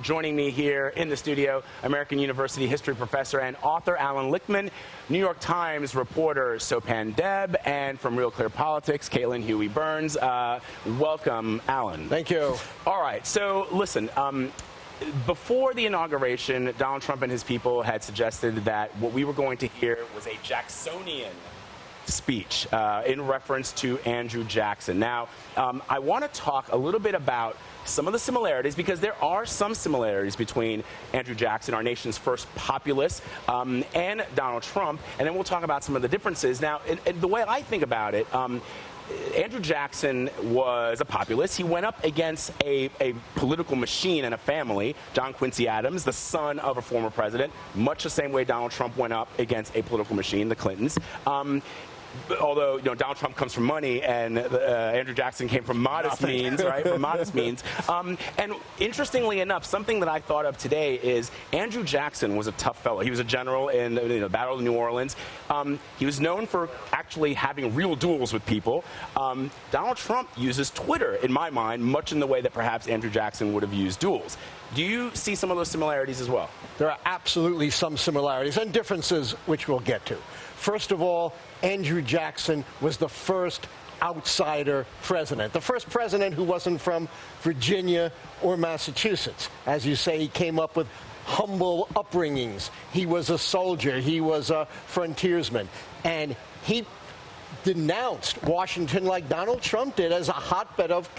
Joining me here in the studio, American University history professor and author Allan Lichtman, New York Times reporter Sopan Deb, and from RealClearPolitics, Caitlin Huey-Burns. Welcome, Allan. Thank you. All right, so listen, before the inauguration, Donald Trump and his people had suggested that what we were going to hear was a Jacksonian speech in reference to Andrew Jackson. Now, I want to talk a little bit about some of the similarities, because there are some similarities between Andrew Jackson, our nation's first populist, and Donald Trump, and then we'll talk about some of the differences. Now, the way I think about it, Andrew Jackson was a populist. He went up against a political machine and a family, John Quincy Adams, the son of a former president, much the same way Donald Trump went up against a political machine, the Clintons. Although, you know, Donald Trump comes from money and Andrew Jackson came from modest means, right? From modest means. And interestingly enough, something that I thought of today is Andrew Jackson was a tough fellow. He was a general in the Battle of New Orleans. He was known for actually having real duels with people. Donald Trump uses Twitter, in my mind, much in the way that perhaps Andrew Jackson would have used duels. Do you see some of those similarities as well? There are absolutely some similarities and differences, which we'll get to. First of all, Andrew Jackson was the first outsider president, the first president who wasn't from Virginia or Massachusetts. As you say, he came up with humble upbringings. He was a soldier. He was a frontiersman. And he denounced Washington like Donald Trump did as a hotbed of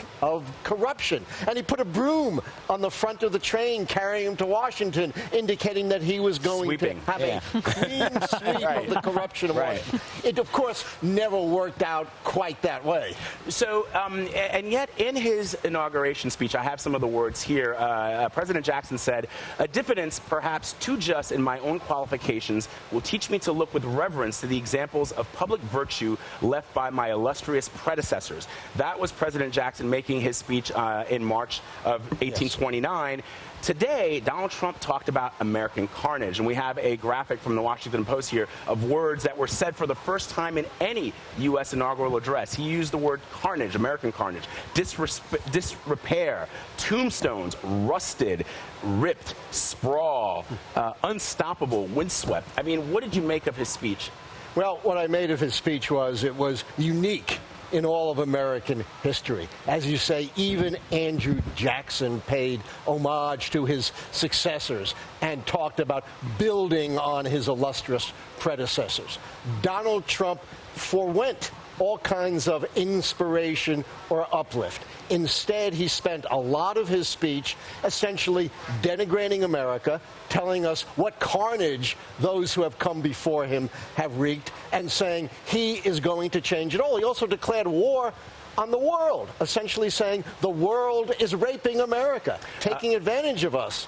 corruption. And he put a broom on the front of the train carrying him to Washington, indicating that he was going to have a clean sweep of the corruption of Washington. It, of course, never worked out quite that way. So, and yet in his inauguration speech, I have some of the words here. President Jackson said, "A diffidence, perhaps too just in my own qualifications, will teach me to look with reverence to the examples of public virtue left by my illustrious predecessors." That was President Jackson making his speech in March of 1829. Yes. Today, Donald Trump talked about American carnage, and we have a graphic from the Washington Post here of words that were said for the first time in any U.S. inaugural address. He used the word carnage, American carnage, disrepair, tombstones, rusted, ripped, sprawl, unstoppable, windswept. I mean, what did you make of his speech? Well, what I made of his speech was it was unique in all of American history. As you say, even Andrew Jackson paid homage to his successors and talked about building on his illustrious predecessors. Donald Trump forwent all kinds of inspiration or uplift. Instead, he spent a lot of his speech essentially denigrating America, telling us what carnage those who have come before him have wreaked, and saying he is going to change it all. He also declared war on the world, essentially saying the world is raping America, taking advantage of us.